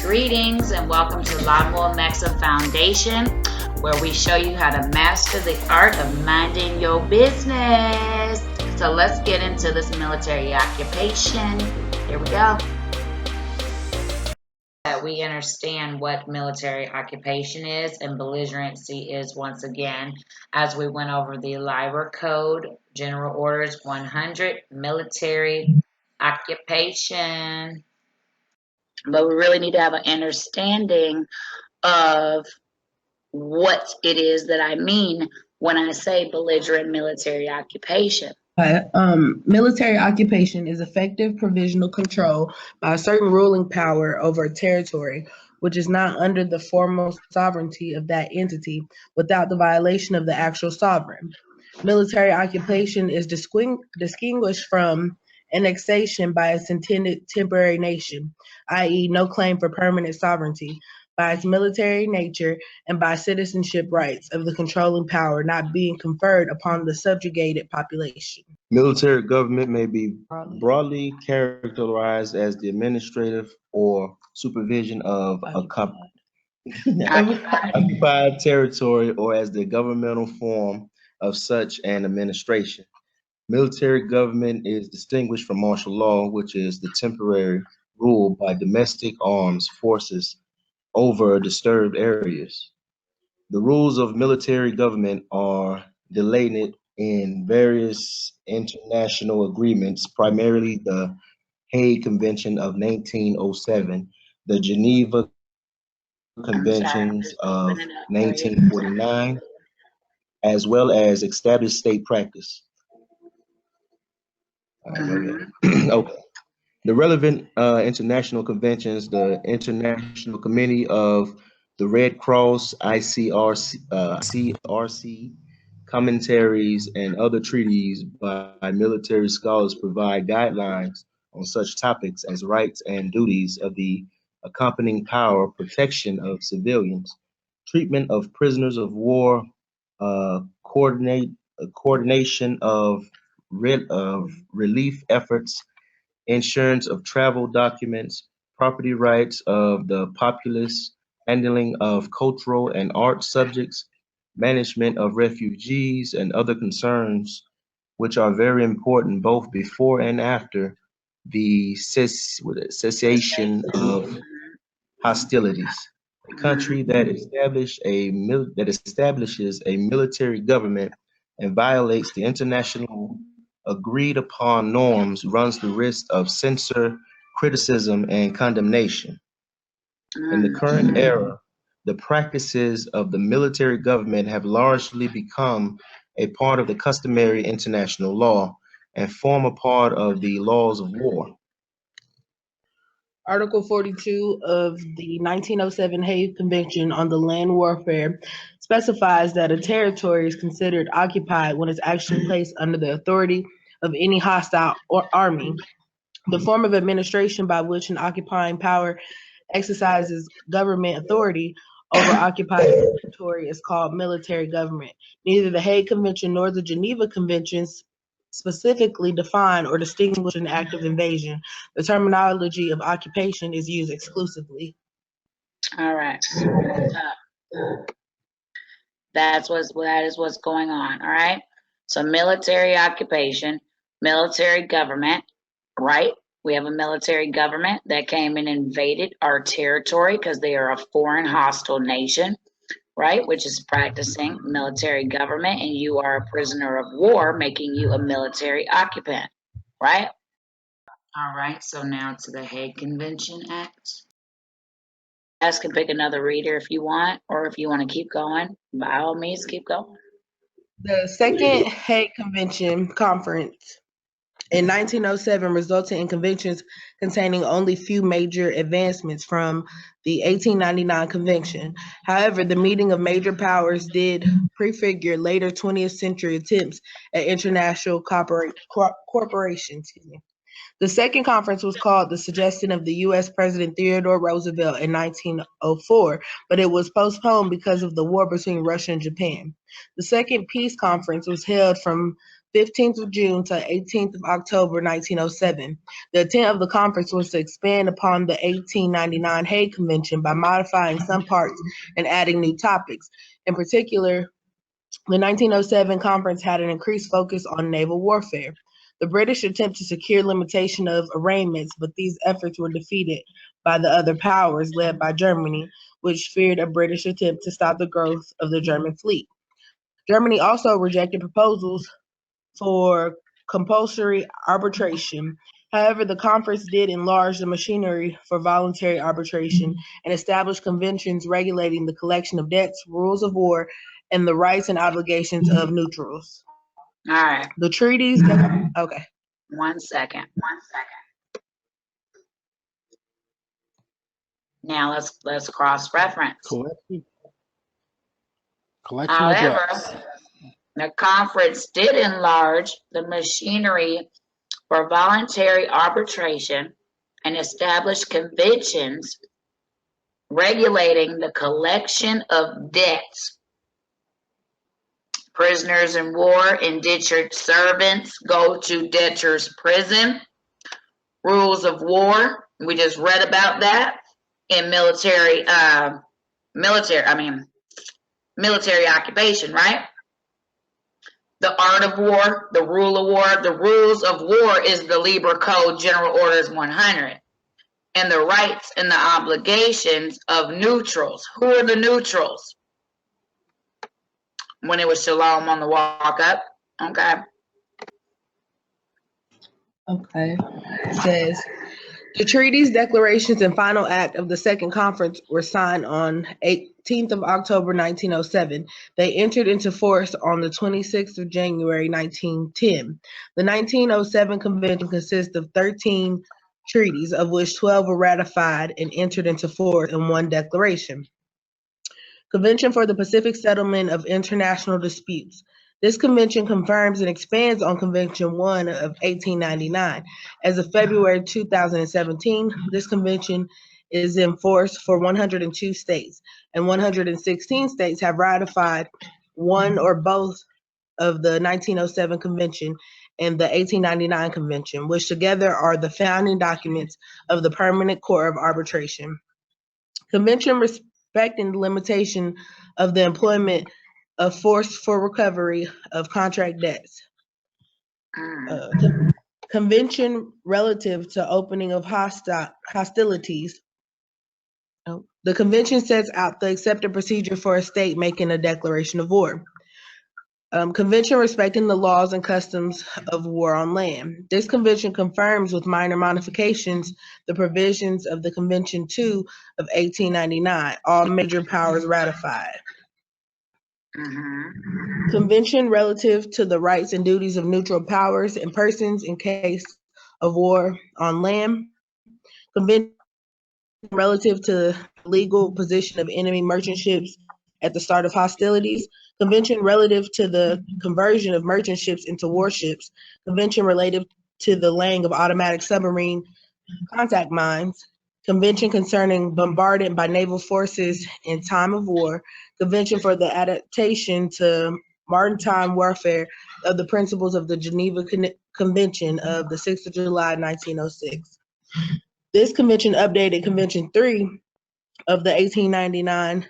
Greetings and welcome to Lamoille Maxim Foundation, where we show you how to master the art of minding your business. So let's get into this military occupation. Here we go. We understand what military occupation is and belligerency is once again, as we went over the LIRA Code, General Orders 100, military occupation. But we really need to have an understanding of what it is that I mean when I say belligerent military occupation. Military occupation is effective provisional control by a certain ruling power over a territory which is not under the formal sovereignty of that entity without the violation of the actual sovereign. Military occupation is distinguished from annexation by its intended temporary nation, i.e., no claim for permanent sovereignty, by its military nature and by citizenship rights of the controlling power not being conferred upon the subjugated population. Military government may be broadly characterized as the administrative or supervision of occupied territory or as the governmental form of such an administration. Military government is distinguished from martial law, which is the temporary rule by domestic armed forces over disturbed areas. The rules of military government are delineated in various international agreements, primarily the Hague Convention of 1907, the Geneva Conventions of 1949, as well as established state practice. Okay. The relevant international conventions, the International Committee of the Red Cross, CRC, commentaries, and other treaties by military scholars provide guidelines on such topics as rights and duties of the accompanying power, protection of civilians, treatment of prisoners of war, coordination of relief efforts, insurance of travel documents, property rights of the populace, handling of cultural and art subjects, management of refugees, and other concerns which are very important both before and after the cessation of hostilities. A country that establishes a military government and violates the international agreed upon norms runs the risk of censure, criticism, and condemnation. In the current era, the practices of the military government have largely become a part of the customary international law and form a part of the laws of war. Article 42 of the 1907 Hague Convention on the Land Warfare specifies that a territory is considered occupied when it's actually placed under the authority of any hostile army. The form of administration by which an occupying power exercises government authority over occupied territory is called military government. Neither the Hague Convention nor the Geneva Conventions specifically define or distinguish an act of invasion. The terminology of occupation is used exclusively. All right. That is what's going on. All right. So military occupation, military government, right? We have a military government that came and invaded our territory because they are a foreign hostile nation, right? Which is practicing military government, and you are a prisoner of war, making you a military occupant, right? All right, so now to the Hague Convention Act. You guys can pick another reader if you want, or if you want to keep going, by all means, keep going. The Second Hague Convention Conference in 1907 resulted in conventions containing only few major advancements from the 1899 convention. However, the meeting of major powers did prefigure later 20th century attempts at international cooperation. The second conference was called the suggestion of the U.S. President Theodore Roosevelt in 1904, but it was postponed because of the war between Russia and Japan. The second peace conference was held from 15th of June to 18th of October 1907. The intent of the conference was to expand upon the 1899 Hague Convention by modifying some parts and adding new topics. In particular, the 1907 conference had an increased focus on naval warfare. The British attempted to secure limitation of arraignments, but these efforts were defeated by the other powers, led by Germany, which feared a British attempt to stop the growth of the German fleet. Germany also rejected proposals for compulsory arbitration. However, the conference did enlarge the machinery for voluntary arbitration and establish conventions regulating the collection of debts, rules of war, and the rights and obligations of neutrals. All right. The treaties. Okay. 1 second. Now let's cross-reference. Collection of However, debts. the conference did enlarge the machinery for voluntary arbitration and establish conventions regulating the collection of debts. Prisoners in war, indentured servants go to debtors' prison. Rules of war, we just read about that in military occupation, right? The art of war, the rule of war. The rules of war is the Lieber Code General Orders 100. And the rights and the obligations of neutrals. Who are the neutrals? When it was Shalom on the walk up. Okay. Okay. It says, the treaties, declarations, and final act of the Second Conference were signed on 18th of October 1907. They entered into force on the 26th of January 1910. The 1907 Convention consists of 13 treaties, of which 12 were ratified and entered into force in one declaration. Convention for the Pacific Settlement of International Disputes. This convention confirms and expands on Convention 1 of 1899. As of February 2017, this convention is in force for 102 states, and 116 states have ratified one or both of the 1907 Convention and the 1899 Convention, which together are the founding documents of the Permanent Court of Arbitration. Convention respecting the limitation of the employment of force for recovery of contract debts. Convention relative to opening of hostilities. The convention sets out the accepted procedure for a state making a declaration of war. Convention respecting the laws and customs of war on land. This convention confirms with minor modifications the provisions of the Convention 2 of 1899. All major powers ratified. Convention relative to the rights and duties of neutral powers and persons in case of war on land. Convention relative to the legal position of enemy merchant ships at the start of hostilities. Convention relative to the conversion of merchant ships into warships. Convention relative to the laying of automatic submarine contact mines. Convention concerning bombardment by naval forces in time of war. Convention for the adaptation to maritime warfare of the principles of the Geneva Convention of the 6th of July, 1906. This convention updated Convention 3 of the 1899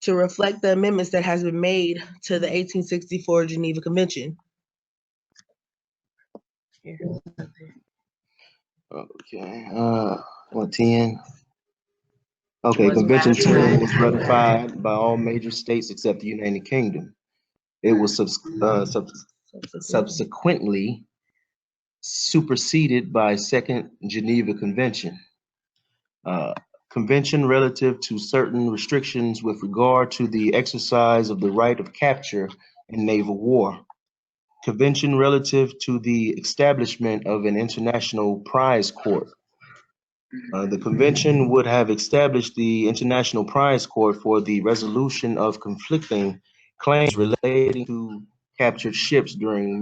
to reflect the amendments that has been made to the 1864 Geneva Convention. Okay, 110. Okay, Convention 10 was ratified by all major states except the United Kingdom. It was subsequently superseded by Second Geneva Convention. Convention relative to certain restrictions with regard to the exercise of the right of capture in naval war. Convention relative to the establishment of an international prize court. The convention would have established the International Prize Court for the resolution of conflicting claims relating to captured ships during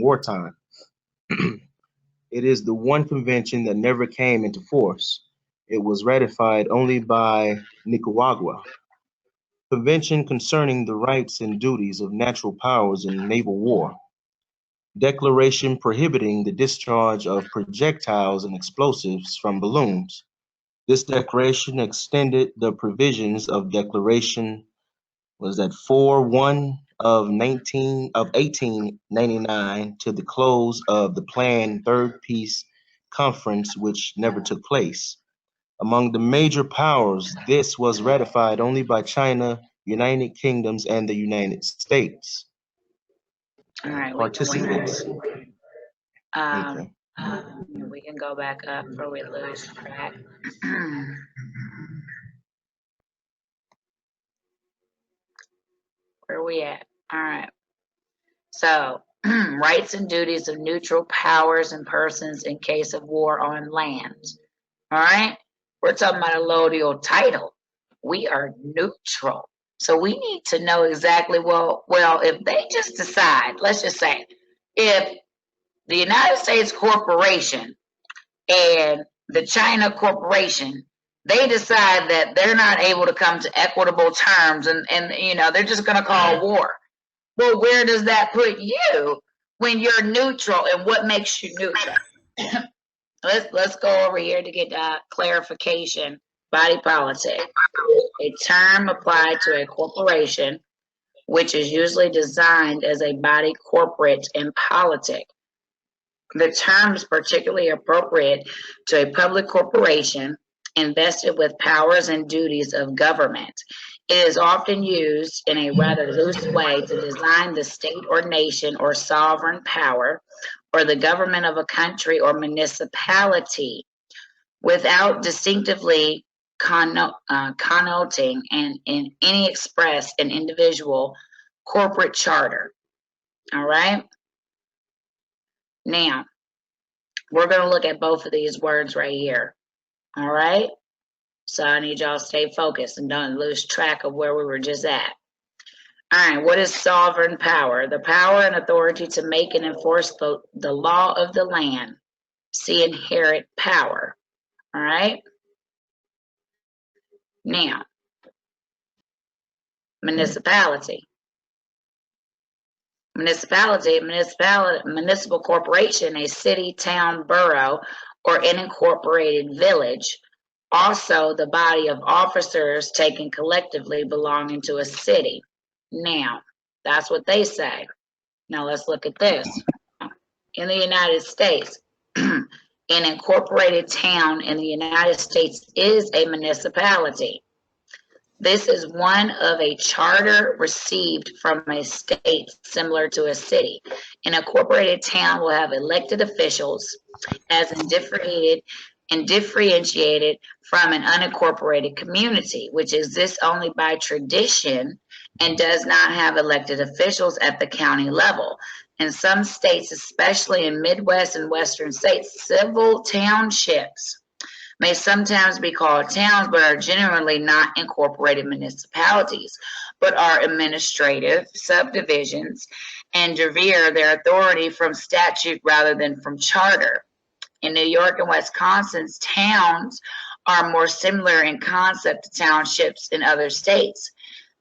wartime. It is the one convention that never came into force. It was ratified only by Nicaragua. Convention concerning the rights and duties of natural powers in naval war. declaration prohibiting the discharge of projectiles and explosives from balloons. This declaration extended the provisions of Declaration was that 4-1 of 1899 to the close of the planned Third Peace Conference, which never took place. Among the major powers, this was ratified only by China, United Kingdoms, and the United States. All right, Participants. Okay. We can go back up before we lose track. Where are we at? All right. So, rights and duties of neutral powers and persons in case of war on land. All right. We're talking about a allodial title. We are neutral. So we need to know exactly, well, if they just decide, let's just say, if the United States Corporation and the China Corporation, they decide that they're not able to come to equitable terms and you know, they're just going to call war. Well, where does that put you when you're neutral, and what makes you neutral? Let's go over here to get clarification. Body politic, a term applied to a corporation, which is usually designed as a body corporate in politic. The term is particularly appropriate to a public corporation invested with powers and duties of government. It is often used in a rather loose way to design the state or nation or sovereign power or the government of a country or municipality without distinctively connoting and in any express an individual corporate charter. All right. Now, we're going to look at both of these words right here. All right. So I need y'all to stay focused and don't lose track of where we were just at. All right. What is sovereign power? The power and authority to make and enforce the law of the land. See inherent power. All right. Now, municipality. Municipal corporation, a city, town, borough, or unincorporated village. Also, the body of officers taken collectively belonging to a city. Now, that's what they say. Now, let's look at this. In the United States, an incorporated town in the United States is a municipality. This is one of a charter received from a state similar to a city. An incorporated town will have elected officials as differentiated from an unincorporated community, which exists only by tradition and does not have elected officials at the county level. In some states, especially in Midwest and Western states, civil townships may sometimes be called towns, but are generally not incorporated municipalities, but are administrative subdivisions and derive their authority from statute rather than from charter. In New York and Wisconsin's towns are more similar in concept to townships in other states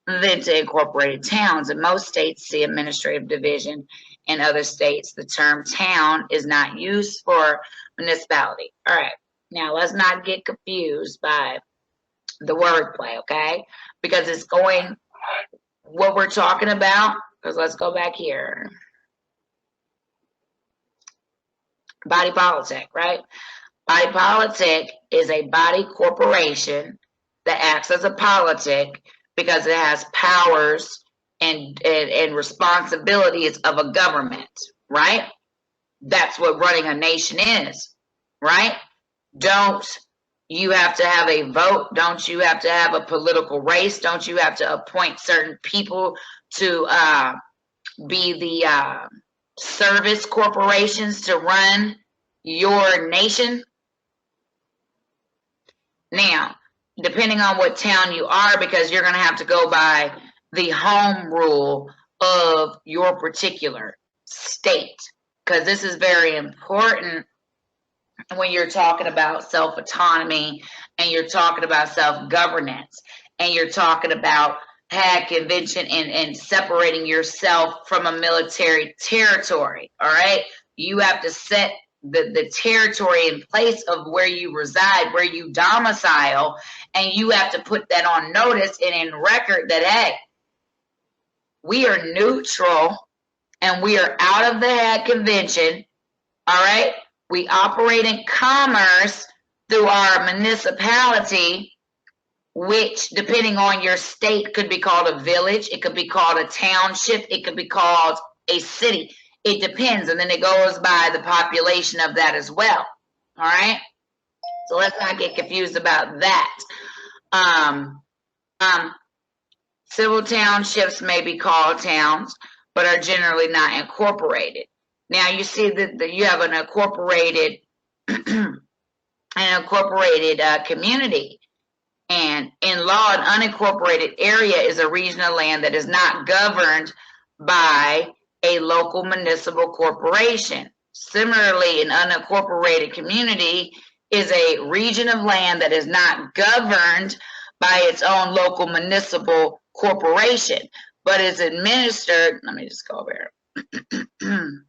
than to incorporated towns. In most states, see administrative division. In other states, the term town is not used for municipality. All right. Now, let's not get confused by the wordplay, okay? Because it's going, what we're talking about, because let's go back here. Body politic, right? Body politic is a body corporation that acts as a politic because it has powers and responsibilities of a government, right? That's what running a nation is, right? Don't you have to have a vote? Don't you have to have a political race? Don't you have to appoint certain people to be the service corporations to run your nation? Now, depending on what town you are, because you're going to have to go by the home rule of your particular state, because this is very important when you're talking about self-autonomy and you're talking about self-governance and you're talking about Hague Convention and separating yourself from a military territory, all right? You have to set the territory in place of where you reside, where you domicile, and you have to put that on notice and in record that, hey, we are neutral and we are out of the Hague Convention, all right? We operate in commerce through our municipality, which, depending on your state, could be called a village, it could be called a township, it could be called a city. It depends, and then it goes by the population of that as well. All right? So let's not get confused about that. Civil townships may be called towns, but are generally not incorporated. Now you see that you have an incorporated community. And in law, an unincorporated area is a region of land that is not governed by a local municipal corporation. Similarly, an unincorporated community is a region of land that is not governed by its own local municipal corporation, but is administered, let me just go over here,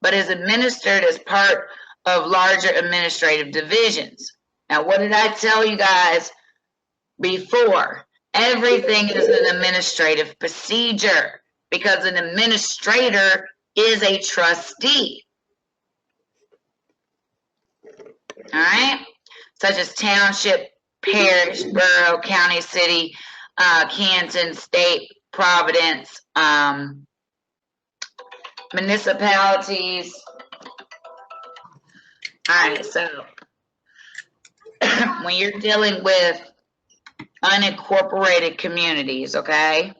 but is administered as part of larger administrative divisions. Now, what did I tell you guys before? Everything is an administrative procedure because an administrator is a trustee. All right? Such as township, parish, borough, county, city, canton, state, providence, municipalities. All right, so when you're dealing with unincorporated communities, okay,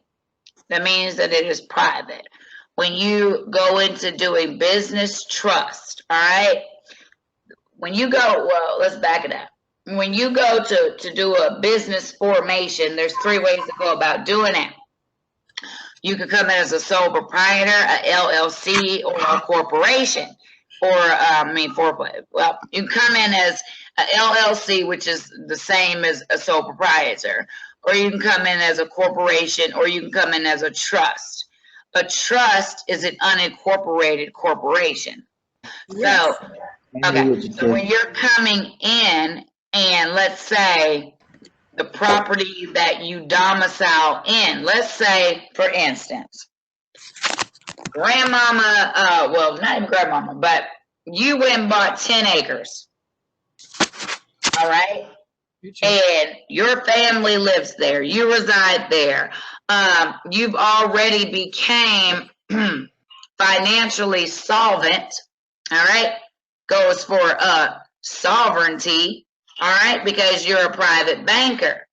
that means that it is private. When you go into doing business trust, all right, when you go, well, let's back it up. When you go to do a business formation, there's 3 ways to go about doing it. You could come in as a sole proprietor, a LLC, or a corporation. Or, well, you come in as a LLC, which is the same as a sole proprietor, or you can come in as a corporation, or you can come in as a trust. A trust is an unincorporated corporation. Yes. So, okay, so when you're coming in, and let's say the property that you domicile in, let's say, for instance, grandmama, well, not even grandmama, but you went and bought 10 acres. All right? And your family lives there. You reside there. You've already became financially solvent. All right? Goes for sovereignty. All right? Because you're a private banker.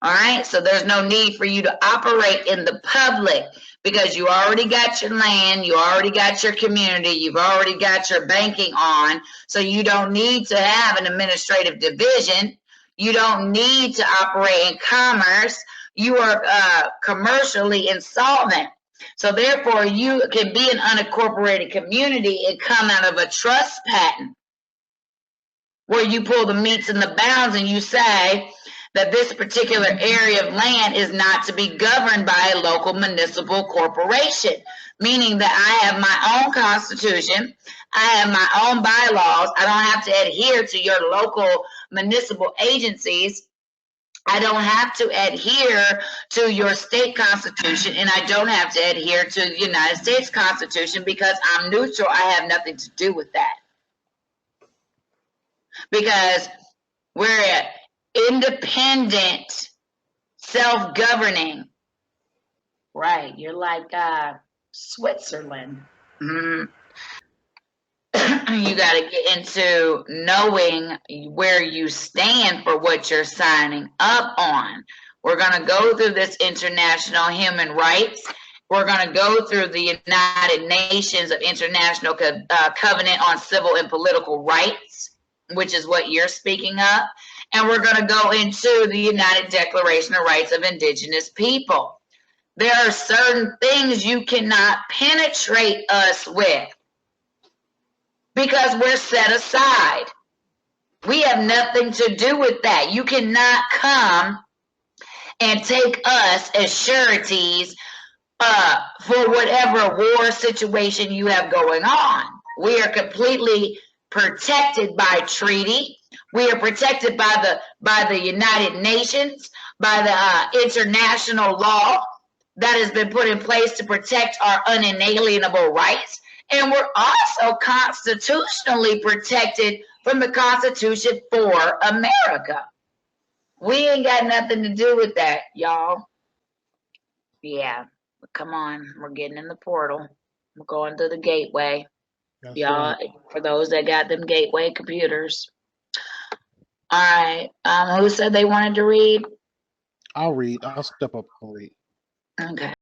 All right? So there's no need for you to operate in the public because you already got your land, you already got your community, you've already got your banking on. So you don't need to have an administrative division. You don't need to operate in commerce. You are commercially insolvent. So therefore, you can be an unincorporated community and come out of a trust patent where you pull the metes and the bounds and you say that this particular area of land is not to be governed by a local municipal corporation, meaning that I have my own constitution, I have my own bylaws, I don't have to adhere to your local municipal agencies, I don't have to adhere to your state constitution, and I don't have to adhere to the United States Constitution because I'm neutral. I have nothing to do with that. Because we're independent, self-governing. Right, you're like Switzerland. Mm-hmm. You got to get into knowing where you stand for what you're signing up on. We're going to go through this international human rights. We're going to go through the United Nations of International Covenant on Civil and Political Rights, which is what you're speaking of. And we're going to go into the United Declaration of Rights of Indigenous People. There are certain things you cannot penetrate us with because we're set aside. We have nothing to do with that. You cannot come and take us as sureties for whatever war situation you have going on. We are completely protected by treaty. We are protected by the United Nations, by the international law that has been put in place to protect our unalienable rights. And we're also constitutionally protected from the Constitution for America. We ain't got nothing to do with that, y'all. Yeah, come on. We're getting in the portal. We're going through the gateway. Y'all, for those that got them gateway computers. All right. Who said they wanted to read? I'll read. I'll step up and read. Okay.